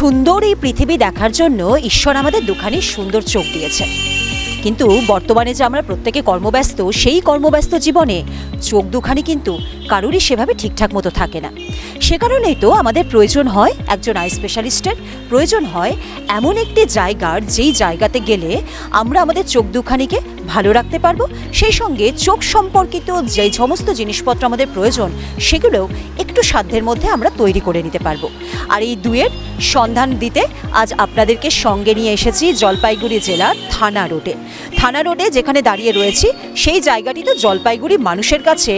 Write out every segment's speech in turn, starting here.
সুন্দর এই পৃথিবী দেখার জন্য ঈশ্বর আমাদের দুখানি সুন্দর চোখ দিয়েছে, কিন্তু বর্তমানে যে আমরা প্রত্যেকে কর্মব্যস্ত, সেই কর্মব্যস্ত জীবনে চোখ দুখানি কিন্তু কারোরই সেভাবে ঠিকঠাক মতো থাকে না। সে কারণেই তো আমাদের প্রয়োজন হয় একজন আই স্পেশালিস্টের, প্রয়োজন হয় এমন একটি জায়গার যেই জায়গাতে গেলে আমরা আমাদের চোখ দুখানিকে ভালো রাখতে পারবো, সেই সঙ্গে চোখ সম্পর্কিত যে সমস্ত জিনিসপত্র আমাদের প্রয়োজন সেগুলোও একটু সাধ্যের মধ্যে আমরা তৈরি করে নিতে পারবো। আর এই দুয়ের সন্ধান দিতে আজ আপনাদেরকে সঙ্গে নিয়ে এসেছি জলপাইগুড়ি জেলার থানা রোডে। থানা রোডে যেখানে দাঁড়িয়ে রয়েছি সেই জায়গাটি তো জলপাইগুড়ি মানুষের কাছে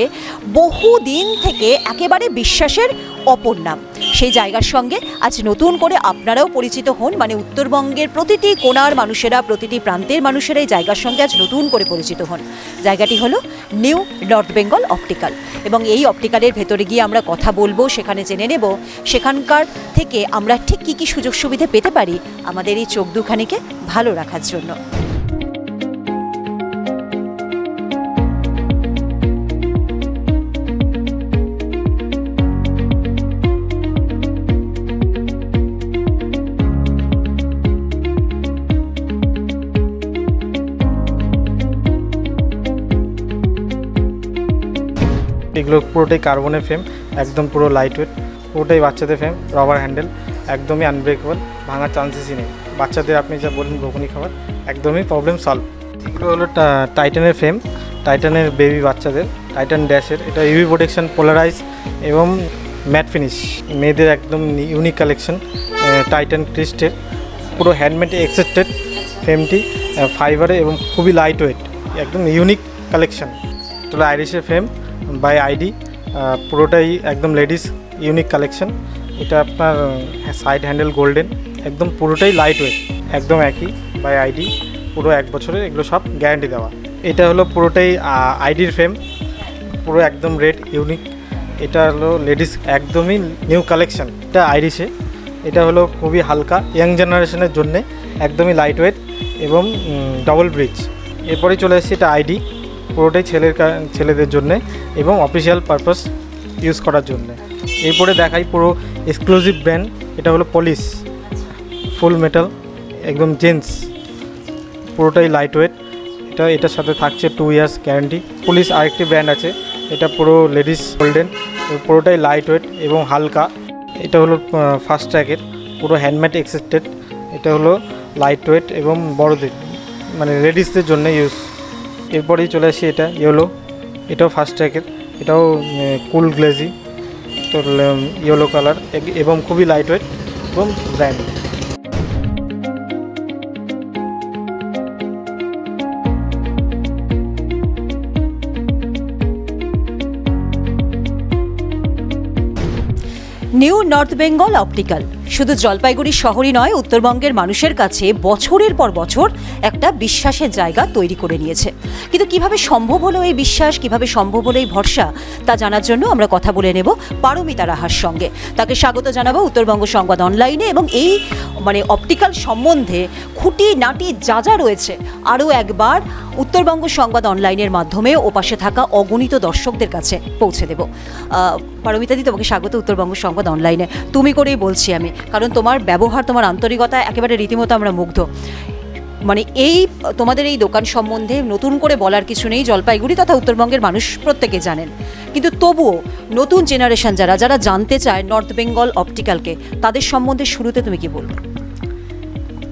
বহু দিন থেকে একেবারে বিশ্বাসের অপর নাম। সেই জায়গার সঙ্গে আজ নতুন করে আপনারাও পরিচিত হন, মানে উত্তরবঙ্গের প্রতিটি কোণার মানুষেরা, প্রতিটি প্রান্তের মানুষেরা এই জায়গার সঙ্গে আজ নতুন করে পরিচিত হন। জায়গাটি হলো নিউ নর্থ বেঙ্গল অপটিক্যাল, এবং এই অপটিক্যালের ভেতরে গিয়ে আমরা কথা বলবো, সেখানে জেনে নেব সেখানকার থেকে আমরা ঠিক কী কী সুযোগ সুবিধা পেতে পারি আমাদের এই চোখ দুখানিকে ভালো রাখার জন্য। এগুলো পুরোটাই কার্বনের ফ্রেম, একদম পুরো লাইট ওয়েট, পুরোটাই বাচ্চাদের ফ্রেম, রবার হ্যান্ডেল, একদমই আনব্রেকেবল, ভাঙার চান্সেসই নেই। বাচ্চাদের আপনি যা বললেন ঘুগনি খাবার, একদমই প্রবলেম সলভ। এগুলো হলো টাইটানের ফ্রেম, টাইটানের বেবি বাচ্চাদের, টাইটান ড্যাশের। এটা ইউভি প্রোটেকশন, পোলারাইজ এবং ম্যাট ফিনিশ, মেয়েদের একদম ইউনিক কালেকশন। টাইটান ক্রিস্টের পুরো হ্যান্ডমেড এক্সেস্টেড ফ্রেমটি, ফাইবারে এবং খুবই লাইট ওয়েট, একদম ইউনিক কালেকশন। এটা আইরিশের ফ্রেম বাই আইডি, পুরোটাই একদম লেডিস ইউনিক কালেকশন। এটা আপনার সাইড হ্যান্ডেল গোল্ডেন, একদম পুরোটাই লাইট ওয়েট, একদম একই বাই আইডি, পুরো 1 বছরের, এগুলো সব গ্যারান্টি দেওয়া। এটা হলো পুরোটাই আইডির ফ্রেম, পুরো একদম রেড ইউনিক। এটা হলো লেডিস একদমই নিউ কালেকশন, এটা আইরিশে। এটা হলো খুবই হালকা, ইয়াং জেনারেশনের জন্যে একদমই লাইট ওয়েট এবং ডবল ব্রিজ। এরপরেই চলে এসেছি এটা আইডি, পুরোটাই ছেলেদের জন্যে এবং অফিসিয়াল পারপাস ইউজ করার জন্য। এরপরে দেখাই পুরো এক্সক্লুসিভ ব্র্যান্ড, এটা হলো পলিশ, ফুল মেটাল, একদম জেন্টস, পুরোটাই লাইট ওয়েট। এটার সাথে থাকছে 2 ইয়ার্স গ্যারান্টি। পুলিশ আরেকটি ব্র্যান্ড আছে, এটা পুরো লেডিস গোল্ডেন, পুরোটাই লাইট ওয়েট এবং হালকা। এটা হলো ফাস্ট ট্র্যাকের, পুরো হ্যান্ডমেড এক্সেস্টেড। এটা হলো লাইট ওয়েট এবং বড়দের মানে লেডিসদের জন্য ইউজ। এরপরেই চলে আসি এটা ইয়েলো, এটাও ফাস্ট ট্র্যাকের, এটাও কুল গ্লেজি, তো ইয়েলো কালার এবং খুবই লাইট ওয়েট এবং brand. New north Bengal optical শুধু জলপাইগুড়ি শহরই নয়, উত্তরবঙ্গের মানুষের কাছে বছরের পর বছর একটা বিশ্বাসের জায়গা তৈরি করে নিয়েছে। কিন্তু কিভাবে সম্ভব হলো এই বিশ্বাস, কিভাবে সম্ভব হলো এই ভরসা, তা জানার জন্য আমরা কথা বলে নেব পারমিতা রাহার সঙ্গে। তাকে স্বাগত জানাবো উত্তরবঙ্গ সংবাদ অনলাইনে, এবং এই মানে অপটিক্যাল সম্বন্ধে খুঁটি নাটি যা যা রয়েছে আরও একবার উত্তরবঙ্গ সংবাদ অনলাইনের মাধ্যমে ওপাশে থাকা অগণিত দর্শকদের কাছে পৌঁছে দেব। পারমিতাদি, তোমাকে স্বাগত উত্তরবঙ্গ সংবাদ অনলাইনে। তুমি করেই বলছি আমি, কারণ তোমার ব্যবহার, তোমার আন্তরিকতা একেবারে রীতিমতো আমরা মুগ্ধ। মানে এই তোমাদের এই দোকান সম্বন্ধে নতুন করে বলার কিছু নেই, জলপাইগুড়ি তথা উত্তরবঙ্গের মানুষ প্রত্যেকে জানেন, কিন্তু তবুও নতুন জেনারেশন যারা জানতে চায় নর্থ বেঙ্গল অপটিক্যালকে, তাদের সম্বন্ধে শুরুতে তুমি কি বলবে?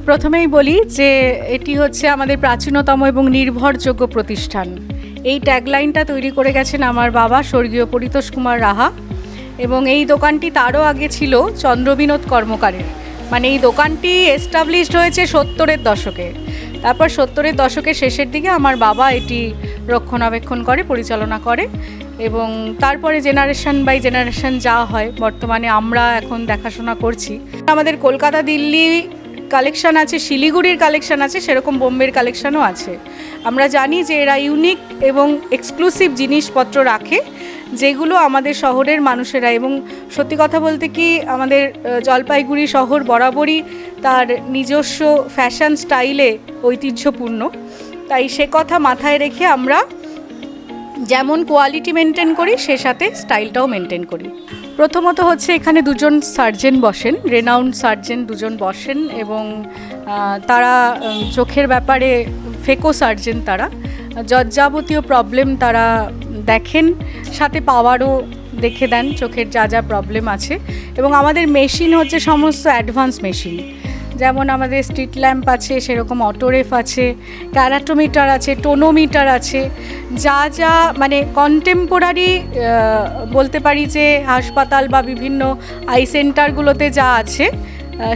প্রথমেই বলি যে এটি হচ্ছে আমাদের প্রাচীনতম এবং নির্ভরযোগ্য প্রতিষ্ঠান। এই ট্যাগলাইনটা তৈরি করে গেছেন আমার বাবা স্বর্গীয় পরিতোষ কুমার রাহা, এবং এই দোকানটি তারও আগে ছিল চন্দ্রবিনোদ কর্মকারের। মানে এই দোকানটি এস্টাবলিশড হয়েছে 70-এর দশকে, তারপর 70-এর দশকের শেষের দিকে আমার বাবা এটি রক্ষণাবেক্ষণ করে, পরিচালনা করে, এবং তারপরে জেনারেশন বাই জেনারেশন যা হয় বর্তমানে আমরা এখন দেখাশোনা করছি। আমাদের কলকাতা, দিল্লি কালেকশান আছে, শিলিগুড়ির কালেকশান আছে, সেরকম বোম্বের কালেকশানও আছে। আমরা জানি যে এরা ইউনিক এবং এক্সক্লুসিভ জিনিসপত্র রাখে, যেগুলো আমাদের শহরের মানুষেরা, এবং সত্যি কথা বলতে কি আমাদের জলপাইগুড়ি শহর বরাবরই তার নিজস্ব ফ্যাশন স্টাইলে ঐতিহ্যপূর্ণ। তাই সে কথা মাথায় রেখে আমরা যেমন কোয়ালিটি মেনটেন করি, সে সাথে স্টাইলটাও মেনটেন করি। প্রথমত হচ্ছে এখানে দুজন সার্জেন বসেন, রেনাউন্ড সার্জেন দুজন বসেন, এবং তারা চোখের ব্যাপারে ফেকো সার্জেন, তারা যাবতীয় প্রবলেম তারা দেখেন, সাথে পাওয়ারও দেখে দেন চোখের যা যা প্রবলেম আছে। এবং আমাদের মেশিন হচ্ছে সমস্ত অ্যাডভান্স মেশিন, যেমন আমাদের স্ট্রিট ল্যাম্প আছে, সেরকম অটোরেফ আছে, ক্যারাটোমিটার আছে, টোনোমিটার আছে, যা যা মানে কন্টেম্পোরারি বলতে পারি যে হাসপাতাল বা বিভিন্ন আই সেন্টারগুলোতে যা আছে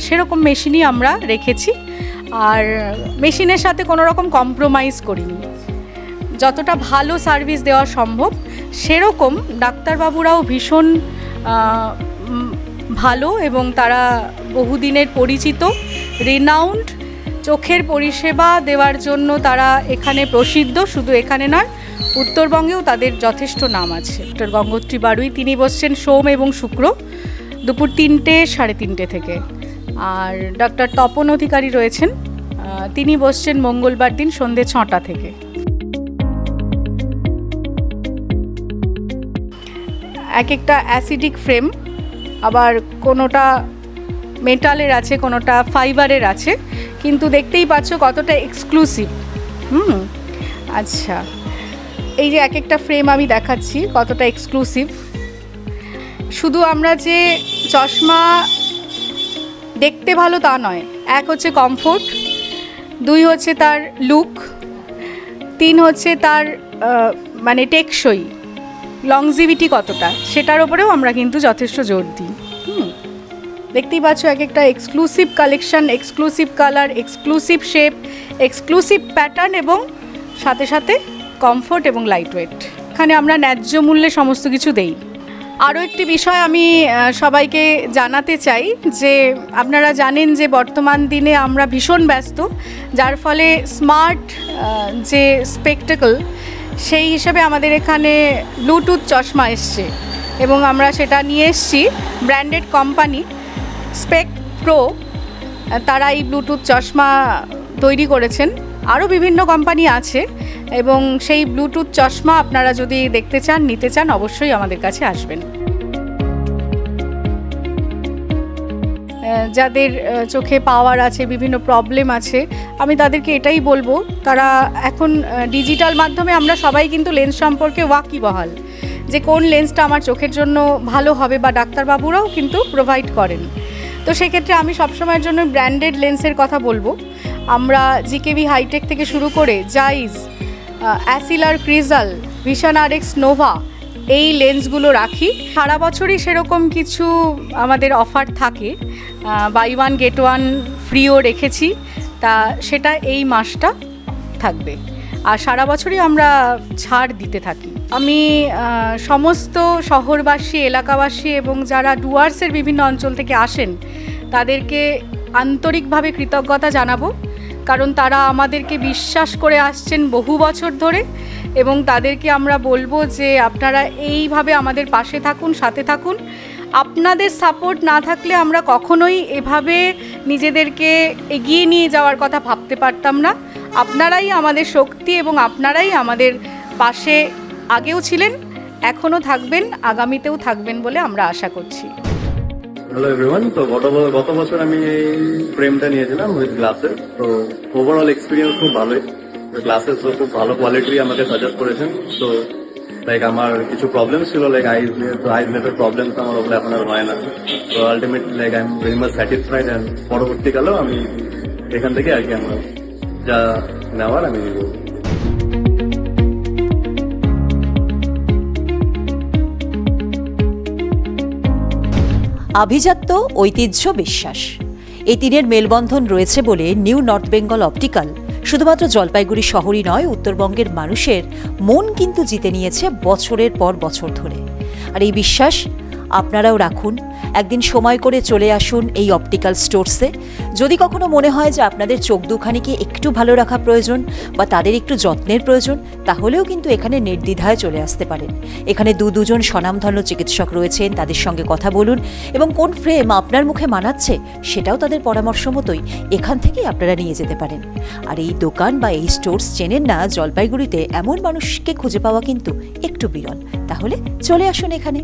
সেরকম মেশিনই আমরা রেখেছি। আর মেশিনের সাথে কোনো রকম কম্প্রোমাইজ করিনি, যতটা ভালো সার্ভিস দেওয়া সম্ভব সেরকম। ডাক্তারবাবুরাও ভীষণ ভালো এবং তারা বহুদিনের পরিচিত, রিনাউন্ড, চোখের পরিষেবা দেওয়ার জন্য তারা এখানে প্রসিদ্ধ। শুধু এখানে নয়, উত্তরবঙ্গেও তাদের যথেষ্ট নাম আছে। ডক্টর গঙ্গোত্রী বাড়ুই, তিনি বসছেন সোম এবং শুক্র দুপুর 3টে, 3:30 থেকে। আর ডক্টর তপন অধিকারী রয়েছেন, তিনি বসছেন মঙ্গলবার দিন সন্ধ্যে 6টা থেকে। এক একটা অ্যাসিডিক ফ্রেম, আবার কোনোটা মেটালের আছে, কোনোটা ফাইবারের আছে, কিন্তু দেখতেই পাচ্ছ কতটা এক্সক্লুসিভ। আচ্ছা, এই যে এক একটা ফ্রেম আমি দেখাচ্ছি কতটা এক্সক্লুসিভ। শুধু আমরা যে চশমা দেখতে ভালো তা নয়, এক হচ্ছে কমফোর্ট, 2 হচ্ছে তার লুক, 3 হচ্ছে তার মানে টেকসই, লংজিভিটি কতটা, সেটার ওপরেও আমরা কিন্তু যথেষ্ট জোর দিই। দেখতেই পাচ্ছ এক একটা exclusive collection, exclusive colour, exclusive shape, exclusive pattern, এবং সাথে সাথে কমফোর্ট এবং লাইট ওয়েট। এখানে আমরা ন্যায্য মূল্যে সমস্ত কিছু দেই। আরও একটি বিষয় আমি সবাইকে জানাতে চাই যে আপনারা জানেন যে বর্তমান দিনে আমরা ভীষণ ব্যস্ত, যার ফলে স্মার্ট যে স্পেকটেকল, সেই হিসেবে আমাদের এখানে ব্লুটুথ চশমা এসছে এবং আমরা সেটা নিয়ে এসছি। ব্র্যান্ডেড কোম্পানি স্পেক প্রো, তারা এই ব্লুটুথ চশমা তৈরি করেছেন। আরও বিভিন্ন কোম্পানি আছে, এবং সেই ব্লুটুথ চশমা আপনারা যদি দেখতে চান, নিতে চান, অবশ্যই আমাদের কাছে আসবেন। যাদের চোখে পাওয়ার আছে, বিভিন্ন প্রবলেম আছে, আমি তাদেরকে এটাই বলবো, তারা এখন ডিজিটাল মাধ্যমে আমরা সবাই কিন্তু লেন্স সম্পর্কে ওয়াকিবহাল, যে কোন লেন্সটা আমার চোখের জন্য ভালো হবে, বা ডাক্তারবাবুরাও কিন্তু প্রোভাইড করেন। তো সেক্ষেত্রে আমি সবসময়ের জন্য ব্র্যান্ডেড লেন্সের কথা বলবো। আমরা জিকেভি হাইটেক থেকে শুরু করে জাইজ, অ্যাসিলার ক্রিজাল, ভিশন আরএক্স নোভা, এই লেন্সগুলো রাখি। সারা বছরই সেরকম কিছু আমাদের অফার থাকে, বাই 1 get 1 ফ্রিও রেখেছি, তা সেটা এই মাসটা থাকবে। আর সারা বছরই আমরা ছাড় দিতে থাকি। আমি সমস্ত শহরবাসী, এলাকাবাসী এবং যারা ডুয়ার্সের বিভিন্ন অঞ্চল থেকে আসেন তাদেরকে আন্তরিকভাবে কৃতজ্ঞতা জানাবো, কারণ তারা আমাদেরকে বিশ্বাস করে আসছেন বহু বছর ধরে, এবং তাদেরকে আমরা বলবো যে আপনারা এইভাবে আমাদের পাশে থাকুন, সাথে থাকুন। আপনাদের সাপোর্ট না থাকলে আমরা কখনোই এভাবে নিজেদেরকে এগিয়ে নিয়ে যাওয়ার কথা ভাবতে পারতাম না। আপনারাই আমাদের শক্তি, এবং আপনারাই আমাদের পাশে আগেও ছিলেন, এখনও থাকবেন, আগামীতেও থাকবেন বলে আমরা আশা করছি। হ্যালো এভরিওয়ান, তো গত বছর আমি এই ফ্রেমটা নিয়েছিলাম উইথ গ্লাসের। তো ওভারঅল এক্সপিরিয়েন্স খুব ভালোই, গ্লাসেস খুব ভালো কোয়ালিটি আমাকে সাজেস্ট করেছেন। তো লাইক আমার কিছু প্রবলেম ছিল, লাইক আইজ রিলেটেড প্রবলেম, তো আমার ওগুলো এখন আর হয় না। তো ultimately like I am very much satisfied, and পরবর্তীকালেও আমি এখান থেকে আর কি আমার যা নেওয়ার আমি নিব। আভিজাত্য, ঐতিহ্য, বিশ্বাস, এই তিনের মেলবন্ধন রয়েছে বলে নিউ নর্থ বেঙ্গল অপটিক্যাল শুধুমাত্র জলপাইগুড়ি শহরই নয়, উত্তরবঙ্গের মানুষের মন কিন্তু জিতে নিয়েছে বছরের পর বছর ধরে। আর এই বিশ্বাস আপনারাও রাখুন, একদিন সময় করে চলে আসুন এই অপটিক্যাল স্টোরসে। যদি কখনো মনে হয় যে আপনাদের চোখ দুখানিকে একটু ভালো রাখা প্রয়োজন বা তাদের একটু যত্নের প্রয়োজন, তাহলেও কিন্তু এখানে নির্দ্বিধায় চলে আসতে পারেন। এখানে দুজন স্বনামধন্য চিকিৎসক রয়েছেন, তাদের সঙ্গে কথা বলুন, এবং কোন ফ্রেম আপনার মুখে মানাচ্ছে সেটাও তাদের পরামর্শ মতোই এখান থেকেই আপনারা নিয়ে যেতে পারেন। আর এই দোকান বা এই স্টোরস চেনেন না, জলপাইগুড়িতে এমন মানুষকে খুঁজে পাওয়া কিন্তু একটু বিরল। তাহলে চলে আসুন এখানে।